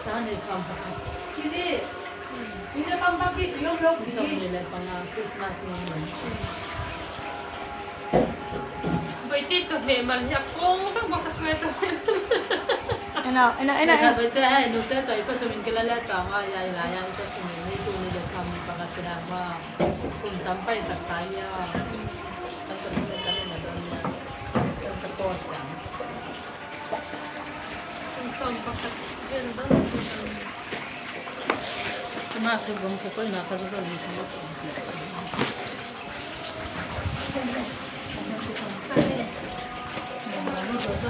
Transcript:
Sana isang baka. Hindi. Hindi pang bakit yung log. Isang nila pang Christmas naman. Vậy thì chụp hình mà nhập cũng các bác sắc lên rồi. Ano. Ito ay no teto ipa sa min kilala ka nga ay laya ito sa min ito nila sa mga pangatinama kung tampay takaya ang kapatid kami na doon niya ang tapos yan Ang sampak at ganda. sumasugong ko ko nakasusunod sa mga Kaya. ano so ito